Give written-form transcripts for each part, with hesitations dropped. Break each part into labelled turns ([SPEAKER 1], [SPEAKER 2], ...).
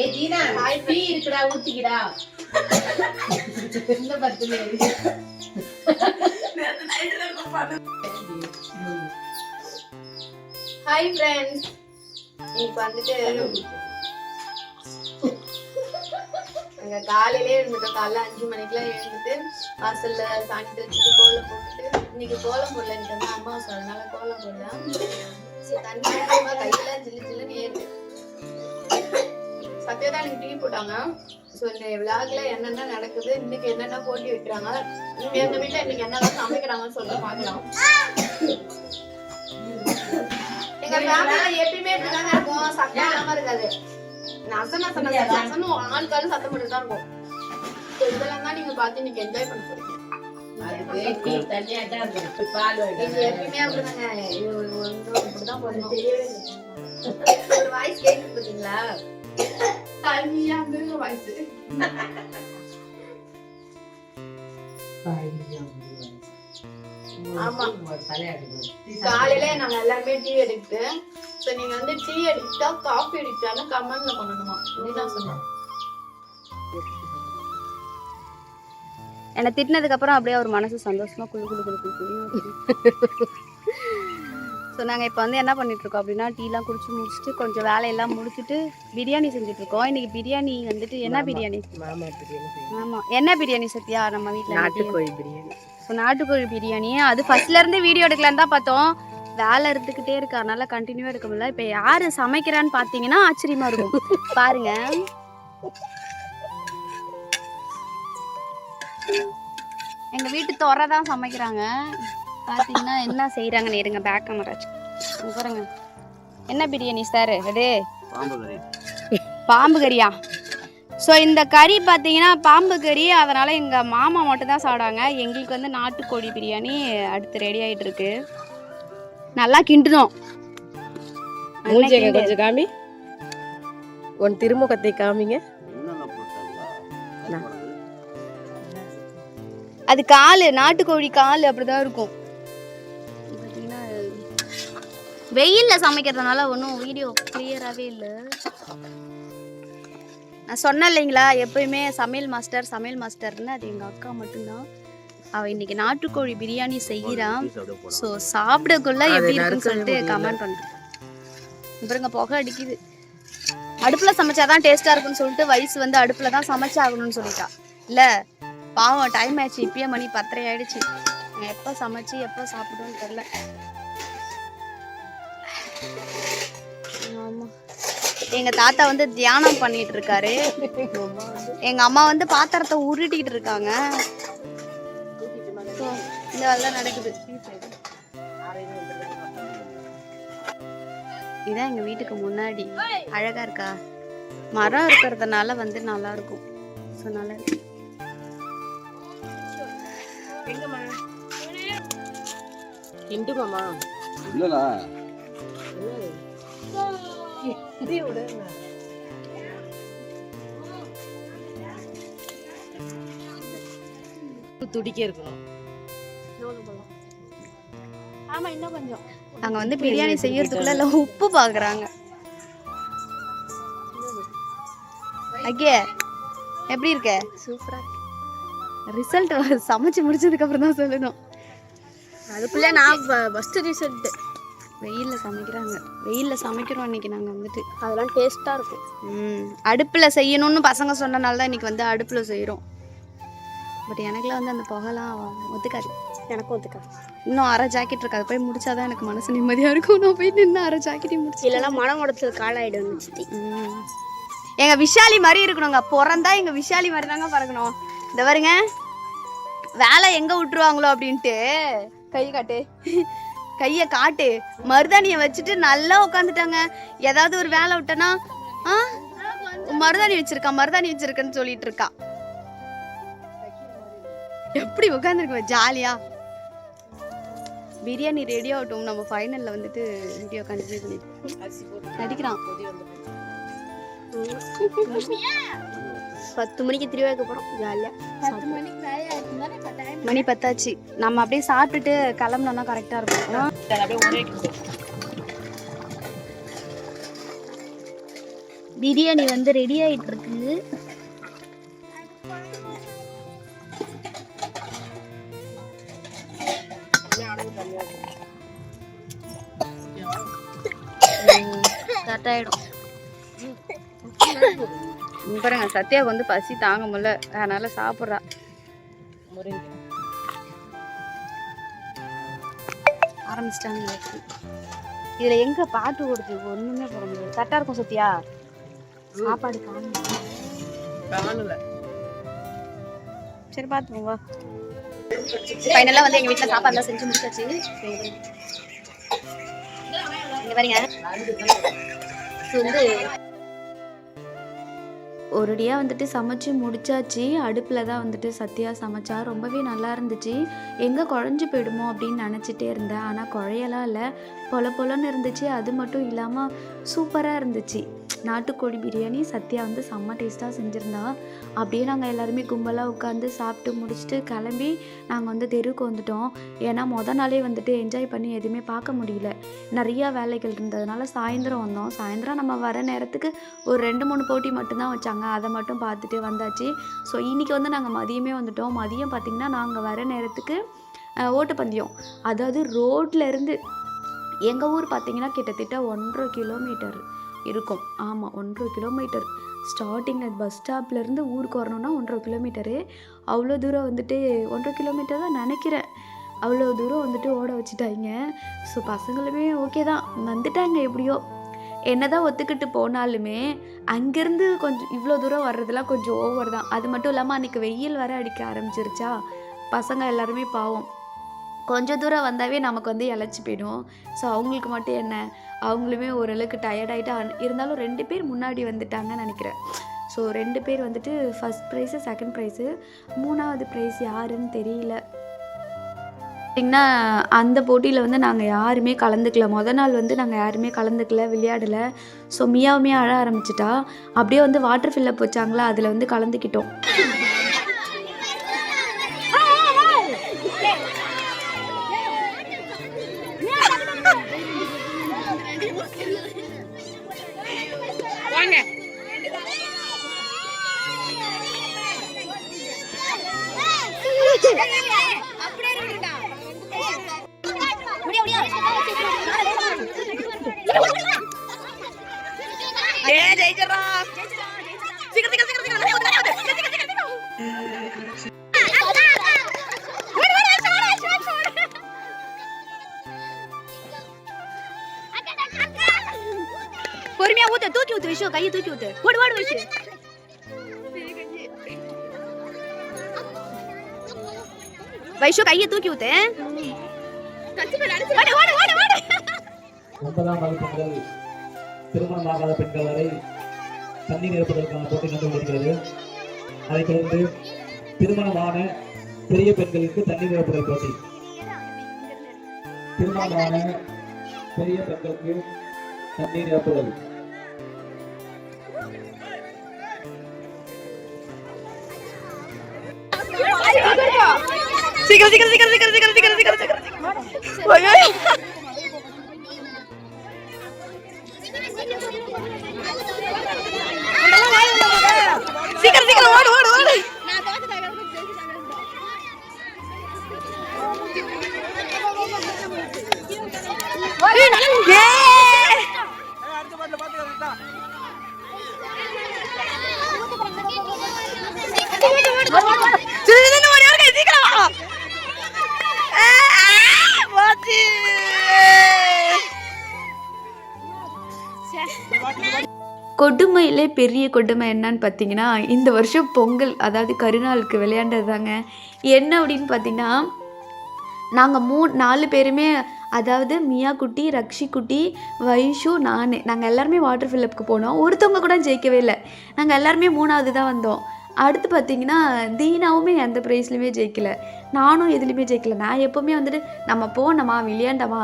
[SPEAKER 1] ஏய் தீனா டீ இருக்குடா ஊத்திக்கடா. இந்த பத்துமே இருக்கு.
[SPEAKER 2] ஹாய் ஃப்ரெண்ட்ஸ், இப்போ வந்துட்டு நாங்கள் காலையிலே எழுந்துட்டோம். காலைல 5 மணிக்கெலாம் எழுந்துட்டு வாசல்ல சாணி தெளிச்சுட்டு கோலம் போட்டுட்டு, இன்னைக்கு கோலம் போடல, இன்னைக்கு வந்து அமாவாசை, அதனால கோலம் போடலாம். சரி, தண்ணி கையெல்லாம் ஜில்லு ஜில்லுன்னு ஏறுது. சத்யா தான் எனக்கு டீ போட்டாங்க. ஸோ இந்த விழாக்குல என்னென்ன நடக்குது, இன்னைக்கு என்னென்ன போட்டி வைக்கிறாங்க, எங்க வீட்டில் இன்னைக்கு என்னென்ன சமைக்கிறாங்கன்னு சொல்லி பார்க்கலாம். எங்க ஃபேமிலில எப்பயுமே இப்படிதாங்க இருக்கும், சத்தம் இல்லாம இருக்காது. நசனும் ஆளுக்காலும் சத்தம் மட்டும் தான் இருக்கும். இதெல்லாம் தான் நீங்க பார்த்து இன்னைக்கு என்ஜாய் பண்ண போறீங்க. எப்பயுமே அப்படிதாங்க, இப்படிதான் போடணும். ஒரு வாய்ஸ் கேட்டு பார்த்தீங்களா, தனியா இருந்துருங்க வாய்ஸ். ஆமா, காலையில நாங்க எல்லாருமே டீ அடிக்ட்டு. சோ நீங்க வந்து டீ அடிக்ட்டா காஃபி அடிக்ட்டான்னு கமெண்ட்ல பண்ணணுமா, இதுதான் சொன்னேன்.
[SPEAKER 3] என்ன திட்டினதுக்கு அப்புறம் அப்படியே ஒரு மனசு சந்தோஷமா குளு குளு குளு குளு. ஸோ நாங்கள் இப்போ வந்து என்ன பண்ணிட்டு இருக்கோம் அப்படின்னா, டீலாம் குடிச்சு முடிச்சுட்டு கொஞ்சம் வேலையெல்லாம் முடிச்சுட்டு பிரியாணி செஞ்சுட்டு இருக்கோம். இன்னைக்கு பிரியாணி வந்துட்டு என்ன பிரியாணி? ஆமாம், என்ன பிரியாணி சத்யா? நம்ம வீட்டில் நாட்டுக்கோழி பிரியாணி. ஸோ நாட்டுக்கோழி பிரியாணி அது ஃபர்ஸ்ட்ல இருந்து வீடியோ எடுக்கலான்னு தான் பார்த்தோம். வேலை இருந்துக்கிட்டே இருக்கு, அதனால கண்டினியூவாக எடுக்க முடியல. இப்போ யார் சமைக்கிறான்னு பார்த்தீங்கன்னா ஆச்சரியமா இருக்கும். பாருங்க, எங்கள் வீட்டு துறை தான் சமைக்கிறாங்க. பார்த்தீங்கன்னா என்ன செய்கிறாங்கன்னு இருங்க, பேக் கேமராச்சு பாருங்க. என்ன பிரியாணி சார் அது? பாம்பு கறியா? ஸோ இந்த கறி பார்த்தீங்கன்னா பாம்பு கறி, அதனால் எங்கள் மாமா மட்டும் தான் சாப்பிடாங்க. எங்களுக்கு வந்து நாட்டுக்கோழி பிரியாணி அடுத்து ரெடி ஆகிட்டு இருக்கு. நல்லா கிண்டணும்.
[SPEAKER 1] கொஞ்சம் காமி, உன் திருமுகத்தை காமிங்க.
[SPEAKER 3] அது கால், நாட்டுக்கோழி கால் அப்படிதான் இருக்கும். பார்த்தீங்கன்னா வெயிலில் சமைக்கிறதுனால ஒன்றும் வீடியோ கிளியராகவே இல்லை. நான் சொன்னேன் இல்லைங்களா, எப்பயுமே சமையல் மாஸ்டர்னு அது எங்கள் அக்கா மட்டும்தான். அவள் இன்னைக்கு நாட்டுக்கோழி பிரியாணி செய்கிறான். ஸோ சாப்பிடக்குள்ள எப்படி இருக்குன்னு சொல்லிட்டு கமெண்ட் பண்ணுறேன். பாருங்க, புகை அடிக்குது. அடுப்பில் சமைச்சாதான் டேஸ்ட்டாக இருக்குன்னு சொல்லிட்டு வயசு வந்து அடுப்பில் தான் சமைச்சாகணும்னு சொல்லிட்டா. இல்லை பாவம், டைம் ஆயிடுச்சு, இப்பயே மணி 10:30 ஆயிடுச்சு. நான் எப்போ சமைச்சு எப்போ சாப்பிடுன்னு தெரில. ஆமாம், எங்கள் தாத்தா வந்து தியானம் பண்ணிட்டு இருக்காரு. எங்கள் அம்மா வந்து பாத்திரத்தை உருட்டிக்கிட்டு இருக்காங்க. இந்த வேலை நடக்குது. இதான் எங்கள் வீட்டுக்கு முன்னாடி. அழகா இருக்கா? மரம் இருக்கிறதுனால வந்து நல்லா இருக்கும். ஸோ நல்லா இருக்கு.
[SPEAKER 1] மாமா
[SPEAKER 4] இல்லடா
[SPEAKER 1] துடிக்க இருக்கணும்.
[SPEAKER 3] ஆமா, இன்னும் கொஞ்சம். நாங்க வந்து பிரியாணி செய்யறதுக்குள்ள எல்லாம் உப்பு பாக்குறாங்க. அக்கே எப்படி இருக்க? சூப்பரா இருக்கு. ரிசல்ட் சமைச்சு முடிச்சதுக்கு அப்புறம் தான் சொல்லணும். அதுக்குள்ள நான் ஃபர்ஸ்ட் ரிசல்ட். வெயிலில் சமைக்கிறாங்க, வெயிலில் சமைக்கிறோம் இன்னைக்கு நாங்கள் வந்துட்டு. அதெல்லாம் டேஸ்ட்டாக இருக்கும். அடுப்பில் செய்யணும்னு பசங்க சொன்னனால தான் இன்னைக்கு வந்து அடுப்பில் செய்கிறோம். பட் எனக்குலாம் வந்து அந்த புகைலாம் ஒத்துக்காது. எனக்கும் ஒத்துக்காது. இன்னும் அரை ஜாக்கெட் இருக்காது, போய் முடிச்சாதான் எனக்கு மனசு நிம்மதியாக இருக்கும். நான் போய் நின்று அரை ஜாக்கெட்டையும் முடிச்சு, இல்லைன்னா மனம் உடச்சது காலாயிடும். எங்கள் விஷாலி மாதிரி இருக்கணுங்க, பிறந்தா எங்கள் விஷாலி மாதிரி தாங்க பறக்கணும். இந்த பாருங்க, வேலை எங்கே விட்டுருவாங்களோ அப்படின்ட்டு கை காட்டு, கையை காட்டு, மருதாணியை வச்சுட்டு நல்லா உட்காந்துட்டாங்க. ஏதாவது ஒரு வேலை விட்டனா மருதாணி வச்சிருக்கேன்னு சொல்லிட்டு இருக்கா. எப்படி உட்காந்துருக்க ஜாலியா. பிரியாணி ரெடி ஆகட்டும், நம்ம ஃபைனல்ல வந்துட்டு வீடியோ கண்டினியூ பண்ணி நடிக்கிறான். 10 மணிக்கு திருவிழா போறோம் ஜாலியா. 10 மணிக்கு மணி 10 ஆச்சு. நம்ம அப்படியே சாப்பிட்டுட்டு கிளம்புனோம்னா கரெக்டா இருக்கும். பிரியாணி வந்து ரெடி ஆயிட்டு இருக்கு. கரெக்டாயிடும். பாருங்க சத்யாவுக்கு வந்து பசி தாங்க முடியல, அதனால சாப்பிட்றா. ஆரம்பிச்சிட்டாங்க. இதுல எங்க பாட்டு ஓடுது, ஒண்ணுமே போட முடியாது. கரெக்டா இருக்கும் சத்யா. சாப்பாடு காணல. சரி பாத்துக்கோங்க. ஃபைனலா வந்து எங்க வீட்டுல சாப்பாடுலாம் செஞ்சு முடிச்சாச்சு. இங்க பாருங்க வந்து ஒரேடியாக வந்துட்டு சமைச்சு முடிச்சாச்சு. அடுப்பில் தான் வந்துட்டு சத்யா சமைச்சா. ரொம்பவே நல்லா இருந்துச்சு. எங்கே குழஞ்சி போயிடுமோ அப்படின்னு நினச்சிட்டே இருந்தேன். ஆனால் குழையெல்லாம் இல்லை, பொலன்னு இருந்துச்சு. அது மட்டும் இல்லாமல் சூப்பராக இருந்துச்சு. நாட்டுக்கோழி பிரியாணி சத்யா வந்து செம்ம டேஸ்ட்டாக செஞ்சுருந்தா. அப்படியே நாங்கள் எல்லாருமே கும்பலாக உட்காந்து சாப்பிட்டு முடிச்சுட்டு கிளம்பி நாங்கள் வந்து தெருவுக்கு வந்துட்டோம். ஏன்னா நாளே வந்துட்டு என்ஜாய் பண்ணி எதுவுமே பார்க்க முடியல, நிறையா வேலைகள் இருந்ததுனால சாயந்தரம் வந்தோம். சாயந்தரம் நம்ம வர நேரத்துக்கு ஒரு 2-3 போட்டி மட்டும்தான் வச்சாங்க, அதை மட்டும் பார்த்துட்டு வந்தாச்சு. ஸோ இன்றைக்கி வந்து நாங்கள் மதியமே வந்துட்டோம். மதியம் பார்த்திங்கன்னா நாங்கள் வர நேரத்துக்கு ஓட்டப்பந்தயம், அதாவது ரோட்லேருந்து எங்கள் ஊர் பார்த்திங்கன்னா கிட்டத்தட்ட 1.5 கிலோமீட்டர் இருக்கும். ஆமாம், 1.5 கிலோமீட்டர். ஸ்டார்டிங்கில் பஸ் ஸ்டாப்லேருந்து ஊருக்கு வரணுன்னா 1.5 கிலோமீட்டரு. அவ்வளோ தூரம் வந்துட்டு 1.5 கிலோமீட்டர் தான் நினைக்கிறேன். அவ்வளோ தூரம் வந்துட்டு ஓட வச்சுட்டாங்க. ஸோ பசங்களுமே ஓகே தான், வந்துட்டாங்க. எப்படியோ என்ன தான் ஒத்துக்கிட்டு போனாலுமே அங்கேருந்து கொஞ்சம் இவ்வளோ தூரம் வர்றதுலாம் கொஞ்சம் ஓவர் தான். அது மட்டும் இல்லாமல் அன்றைக்கி வெயில் வர அடிக்க ஆரம்பிச்சிருச்சா, பசங்க எல்லாருமே பாவம் கொஞ்சம் தூரம் வந்தாவே நமக்கு வந்து இழைச்சி போயிடும். ஸோ அவங்களுக்கு மட்டும் என்ன, அவங்களுமே ஓரளவுக்கு டயர்டாயிட்டா. இருந்தாலும் 2 பேர் முன்னாடி வந்துட்டாங்கன்னு நினைக்கிறேன். ஸோ 2 பேர் வந்துட்டு ஃபஸ்ட் ப்ரைஸு, செகண்ட் ப்ரைஸு, 3வது ப்ரைஸ் யாருன்னு தெரியல. பார்த்திங்கன்னா அந்த போட்டியில் வந்து நாங்கள் யாருமே கலந்துக்கல. நாள் வந்து நாங்கள் யாருமே கலந்துக்கல, விளையாடலை. ஸோ மியாவுமே அழ ஆரம்பிச்சிட்டா. அப்படியே வந்து வாட்டர் ஃபில்லப் வச்சாங்களா, அதில் வந்து கலந்துக்கிட்டோம். பொறுமையா ஊத்து, தூக்கி ஊத்து விஷயம், கையை தூக்கி ஊத்து, ஓடு விஷயம். வைஷு கையை தூக்கி ஊத்து.
[SPEAKER 4] 9ஆம் வகுப்பு முதல் திருமணமாகாத பெண்கள் வரை தண்ணீர் நிரப்புவதற்கான போட்டி நடந்து கொண்டிருக்கிறது. அதைத் தொடர்ந்து திருமணமான பெரிய பெண்களுக்கு தண்ணீர் நிரப்புதல் போட்டி. திருமணமான பெரிய பெண்களுக்கு தண்ணீர் நிரப்புதல்.
[SPEAKER 3] சீக்கிரம் சீக்கிரம் சீக்கிரம் சீக்கிரம் சீக்கிரம் சீக்கிரம் சீக்கிரம் சீக்கிரம். சீக்கிரம் சீக்கிரம் ஓடு ஓடு ஓடு. கொடுமையிலே பெரிய கொடுமை என்னன்னு பார்த்தீங்கன்னா, இந்த வருஷம் பொங்கல் அதாவது கருநாளுக்கு விளையாண்டது தாங்க. என்ன அப்படின்னு பார்த்தீங்கன்னா, நாங்கள் 4 பேருமே, அதாவது மியா குட்டி, ரக்ஷி குட்டி, வைஷு, நாங்கள் எல்லாருமே வாட்டர் ஃபில்லப்புக்கு போனோம். ஒருத்தவங்க கூட ஜெயிக்கவே இல்லை. நாங்கள் எல்லாருமே 3வது தான் வந்தோம். அடுத்து பார்த்திங்கன்னா தீனாவுமே எந்த ப்ரைஸ்லையுமே ஜெயிக்கலை, நானும் எதுலேயுமே ஜெயிக்கலை. நான் எப்போவுமே வந்துட்டு நம்ம போனோமா விளையாண்டமா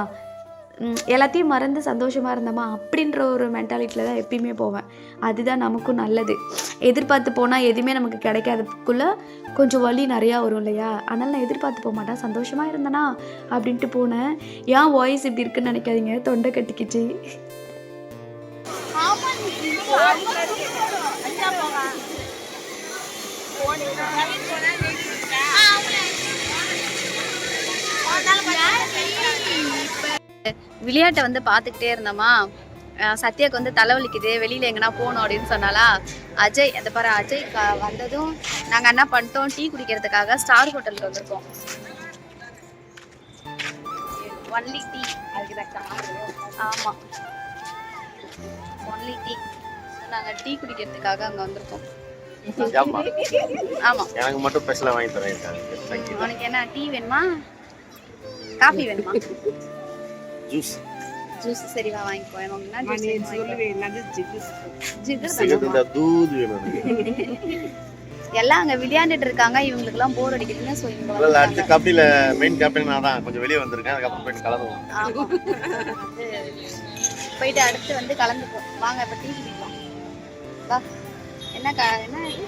[SPEAKER 3] எல்லாத்தையும் மறந்து சந்தோஷமாக இருந்தோமா அப்படின்ற ஒரு மென்டாலிட்டியில் தான் எப்பயுமே போவேன். அதுதான் நமக்கும் நல்லது. எதிர்பார்த்து போனால் எதுவுமே நமக்கு கிடைக்காததுக்குள்ளே கொஞ்சம் வலி நிறையா வரும் இல்லையா, அதனால் நான் எதிர்பார்த்து போக மாட்டேன், சந்தோஷமாக இருந்தேனா அப்படின்ட்டு போனேன். ஏன் வாய்ஸ் இப்படி இருக்குன்னு நினைக்காதீங்க, தொண்டை கட்டிக்கிச்சு. விளையாட்டை வந்து பார்த்துக்கிட்டே இருந்தோமா, சத்யாவுக்கு வந்து தலைவலிக்குது, வெளியில் எங்கன்னா போகணும் அப்படின்னு சொன்னாலா. அஜய் அந்த பாரு, அஜய் வந்ததும் நாங்கள் என்ன பண்ணிட்டோம், டீ குடிக்கிறதுக்காக ஸ்டார் ஹோட்டலுக்கு வந்திருக்கோம். Only tea. ஆமாம், ஒன்லி டீ. நாங்கள் டீ குடிக்கிறதுக்காக அங்கே வந்திருக்கோம். ஆமாம்,
[SPEAKER 5] எனக்கு மட்டும் ஸ்பெஷலாக வாங்கி தரேன்.
[SPEAKER 3] உனக்கு என்ன டீ வேணுமா, காஃபி வேணுமா?
[SPEAKER 5] ஜூஸ்.
[SPEAKER 3] ஜூஸ் சரிவா வாங்கிக்கோ.
[SPEAKER 5] தூது வேணும்.
[SPEAKER 3] எல்லாம் அங்க விளையாண்டுட்டு இருக்காங்க, இவங்களுக்கு எல்லாம் போர் அடிக்குதுன்னு சொல்லி
[SPEAKER 5] அடுத்த கபடியில மெயின் கேப்டன் நான் தான். கொஞ்சம் வெளியே வந்திருக்கேன், அதுக்கப்புறம் போயிட்டு கலந்துவோம்.
[SPEAKER 3] போயிட்டு அடுத்து வந்து கலந்துப்போம். வாங்க இப்ப டீ குடிக்கலாம். வா. என்ன என்ன இது?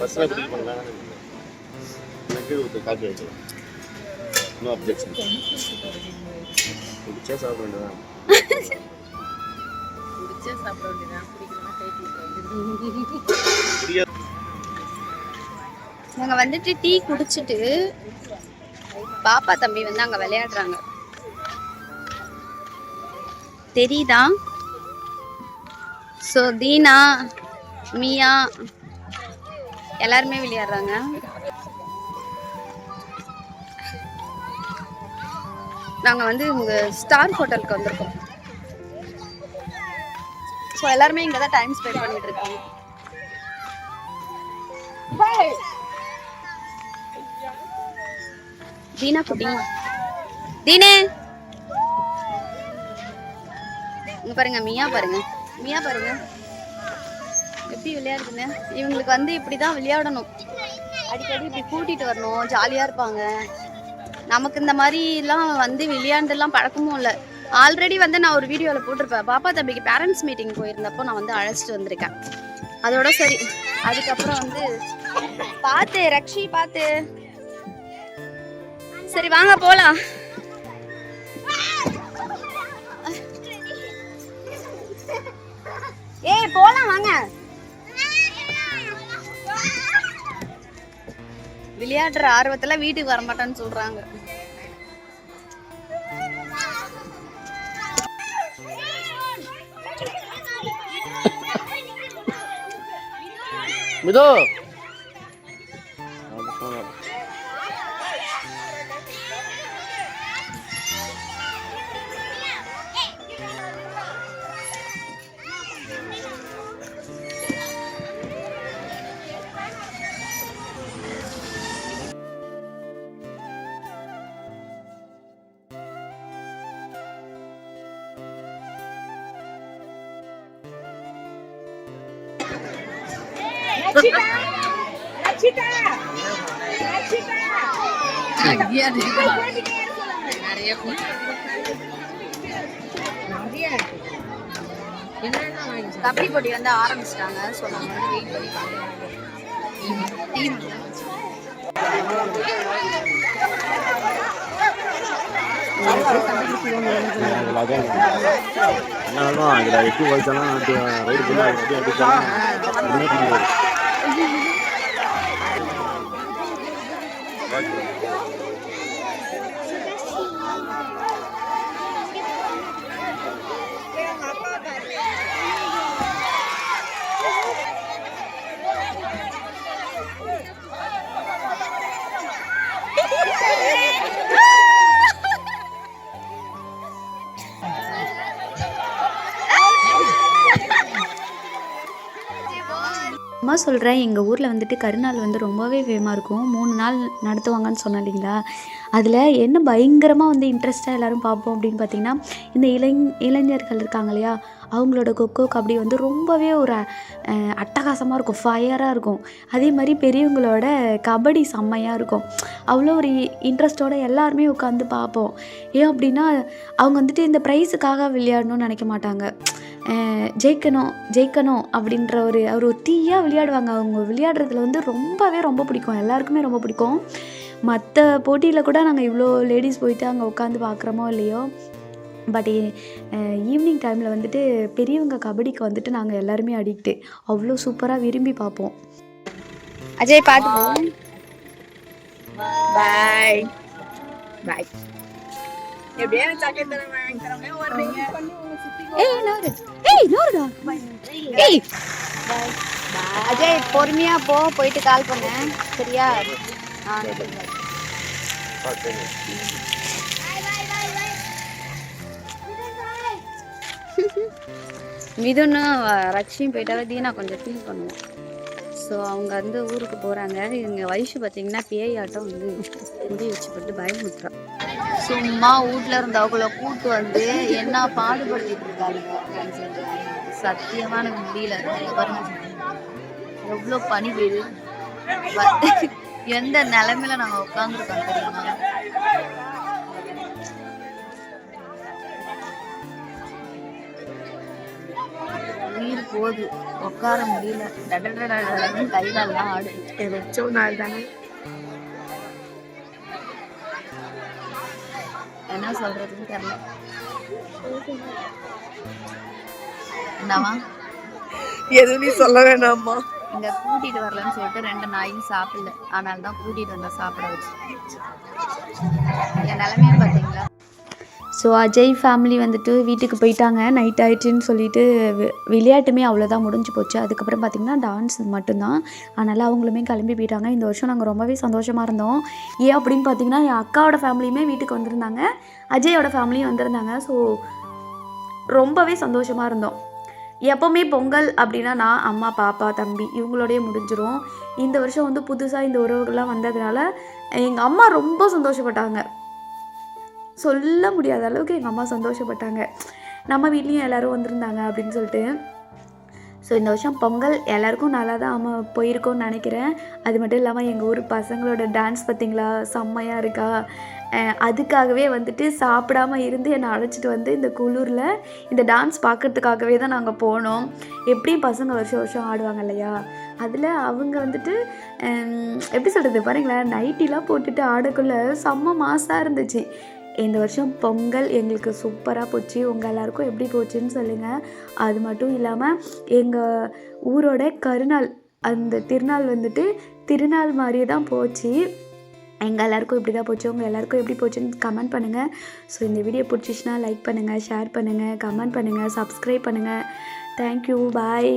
[SPEAKER 5] பஸ்ல புக் பண்ணலாம். எனக்கு ஒரு காப்பி வைக்கலாம். No objection. குடிச்சா சாப்பிட வேண்டியதான்.
[SPEAKER 1] குடிச்சா சாப்பிட வேண்டியதான். குடிக்கலனா கை
[SPEAKER 3] நாங்க வந்துட்டு டீ குடிச்சிட்டு பாப்பா தம்பி வந்து அங்க விளையாடுறாங்க. தெரியுதா? ஸோ தீனா, மியா எல்லாருமே விளையாடுறாங்க. நாங்க வந்து இங்க ஸ்டார் ஹோட்டலுக்கு வந்திருக்கோம். ஸோ எல்லாருமே இங்க தான் டைம் ஸ்பெண்ட் பண்ணிட்டு இருக்காங்க. தீனா குட்டி, தீனே இங்க பாருங்க. மியா பாருங்க, மியா பாருங்க எப்படி விளையாடுதுன்னு. இவங்களுக்கு வந்து இப்படிதான் விளையாடணும், அடிக்கடி இப்படி கூட்டிட்டு வரணும், ஜாலியா இருப்பாங்க. நமக்கு இந்த மாதிரிலாம் வந்து விளையாண்டுலாம் பழக்கமும் இல்லை. ஆல்ரெடி வந்து நான் ஒரு வீடியோவில் போட்டிருப்பேன், பாப்பா தம்பிக்கு பேரண்ட்ஸ் மீட்டிங் போயிருந்தப்போ நான் வந்து அழைச்சிட்டு வந்திருக்கேன். அதோட சரி. அதுக்கப்புறம் வந்து பார்த்து ரக்ஷி பார்த்து. சரி வாங்க போலாம். ஏய் போலாம் வாங்க. விளையாடுற ஆர்வத்துல வீட்டுக்கு வர மாட்டேன்னு சொல்றாங்க.
[SPEAKER 5] மிதோ
[SPEAKER 3] கபடி போட்டி வந்து ஆரம்பிச்சிட்டாங்க. ஸோ நாங்கள் வந்து வெயிட் பண்ணி பார்க்கலாம்.
[SPEAKER 5] எப்படி வயசாலும் ரைடு பண்ணி
[SPEAKER 6] அம்மா சொல்கிறேன், எங்கள் ஊரில் வந்துட்டு கருநாள் வந்து ரொம்பவே ஃபேமாக இருக்கும். 3 நாள் நடத்துவாங்கன்னு சொன்னேன் இல்லைங்களா. அதில் என்ன பயங்கரமாக வந்து இன்ட்ரெஸ்ட்டாக எல்லோரும் பார்ப்போம் அப்படின்னு பார்த்திங்கன்னா, இந்த இளைஞர்கள் இருக்காங்க இல்லையா, அவங்களோட கொக்கோ கபடி வந்து ரொம்பவே ஒரு அட்டகாசமாக இருக்கும், ஃபயராக இருக்கும். அதே மாதிரி பெரியவங்களோட கபடி செம்மையாக இருக்கும். அவ்வளோ ஒரு இன்ட்ரெஸ்ட்டோடு எல்லாருமே உட்காந்து பார்ப்போம். ஏன் அப்படின்னா அவங்க வந்துட்டு இந்த ப்ரைஸுக்காக விளையாடணும்னு நினைக்க மாட்டாங்க. ஜெயிக்கணும் அப்படின்ற ஒரு தீயாக விளையாடுவாங்க. அவங்க விளையாடுறதுல வந்து ரொம்ப பிடிக்கும், எல்லாருக்குமே ரொம்ப பிடிக்கும். மற்ற போட்டியில் கூட நாங்கள் இவ்வளோ லேடிஸ் போயிட்டு அங்கே உட்காந்து பார்க்குறோமோ இல்லையோ, பட் ஈவினிங் டைமில் வந்துட்டு பெரியவங்க கபடிக்கு வந்துட்டு நாங்கள் எல்லாருமே அடிக்ட்டு, அவ்வளோ சூப்பராக விரும்பி பார்ப்போம்.
[SPEAKER 3] அஜய் பார்த்து பாய் பாய். அஜய் பொறுமையா போயிட்டு கால் பண்ண சரியா? மிதுனும் ரக்ஷியும் போயிட்டாவே தீனா கொஞ்சம் ஃபீல் பண்ணுவோம். ஸோ அவங்க வந்து ஊருக்கு போகிறாங்க. இவங்க வயசு பார்த்தீங்கன்னா பேயாட்டம் வந்து முடி வச்சு போட்டு பயமுறுத்துறான். சும்மா வீட்டில் இருந்தவங்கள கூட்டு வந்து என்ன பாடுபடுத்திட்டு இருக்காங்க. சத்தியமான முடியல. எவ்வளோ பனி பெய்யுது, எந்த நிலைமையில நாங்கள் உட்காந்துருக்கோம் தெரியுமா? உயிர் போகுது, உட்கார முடியல, கை கால்லாம் ஆடுது. வச்சோம் நாள் தானே, என்ன சொல்றதுன்னு தெரியல. என்னவா
[SPEAKER 1] எதுவும் நீ சொல்ல வேணாமா.
[SPEAKER 6] இங்க கூட்டிட்டு வரலன்னு சொல்லிட்டு 2 நாயும் சாப்பிடல, ஆனால் தான் கூட்டிட்டு வந்தா சாப்பிட வச்சு. என் நிலைமையை பார்த்தீங்களா? ஸோ அஜய் ஃபேமிலி வந்துட்டு வீட்டுக்கு போயிட்டாங்க. நைட் ஆயிடுச்சுன்னு சொல்லிட்டு விளையாட்டுமே அவ்வளோதான் முடிஞ்சு போச்சு. அதுக்கப்புறம் பார்த்திங்கன்னா டான்ஸ் மட்டும்தான். அதனால் அவங்களுமே கிளம்பி போயிட்டாங்க. இந்த வருஷம் நாங்கள் ரொம்பவே சந்தோஷமாக இருந்தோம். ஏன் அப்படின்னு பார்த்திங்கன்னா என் அக்காவோட ஃபேமிலியுமே வீட்டுக்கு வந்திருந்தாங்க, அஜயோட ஃபேமிலியும் வந்திருந்தாங்க. ஸோ ரொம்பவே சந்தோஷமாக இருந்தோம். எப்போவுமே பொங்கல் அப்படின்னா நான், அம்மா, பாப்பா, தம்பி இவங்களோடய முடிஞ்சிடும். இந்த வருஷம் வந்து புதுசாக இந்த உறவுகள்லாம் வந்ததுனால எங்கள் அம்மா ரொம்ப சந்தோஷப்பட்டாங்க. சொல்ல முடியாத அளவுக்கு எங்கள் அம்மா சந்தோஷப்பட்டாங்க. நம்ம வீட்லேயும் எல்லோரும் வந்திருந்தாங்க அப்படின்னு சொல்லிட்டு. ஸோ இந்த வருஷம் பொங்கல் எல்லாருக்கும் நல்லா தான் போயிருக்கோன்னு நினைக்கிறேன். அது மட்டும் இல்லாமல் எங்கள் ஊர் பசங்களோட டான்ஸ் பார்த்திங்களா, செம்மையாக இருக்கா. அதுக்காகவே வந்துட்டு சாப்பிடாமல் இருந்து என்னை அழைச்சிட்டு வந்து இந்த குளூரில் இந்த டான்ஸ் பார்க்குறதுக்காகவே தான் நாங்கள் போனோம். எப்படியும் பசங்க வருஷம் வருஷம் ஆடுவாங்க இல்லையா, அதில் அவங்க வந்துட்டு எப்படி சொல்கிறது பாருங்களேன், நைட்டிலாம் போட்டுட்டு ஆடக்குள்ளே செம்ம மாசாக இருந்துச்சு. இந்த வருஷம் பொங்கல் எங்களுக்கு சூப்பராக போச்சு. உங்கள் எல்லாருக்கும் எப்படி போச்சுன்னு சொல்லுங்கள். அது மட்டும் இல்லாமல் எங்கள் ஊரோட கருநாள், அந்த திருநாள் வந்துட்டு திருநாள் மாதிரியே தான் போச்சு. எங்கள் எல்லாருக்கும் இப்படி தான் போச்சு. உங்கள் எல்லாருக்கும் எப்படி போச்சுன்னு கமெண்ட் பண்ணுங்கள். ஸோ இந்த வீடியோ பிடிச்சிச்சின்னா லைக் பண்ணுங்கள், ஷேர் பண்ணுங்கள், கமெண்ட் பண்ணுங்கள், சப்ஸ்கிரைப் பண்ணுங்கள். தேங்க்யூ, பாய்.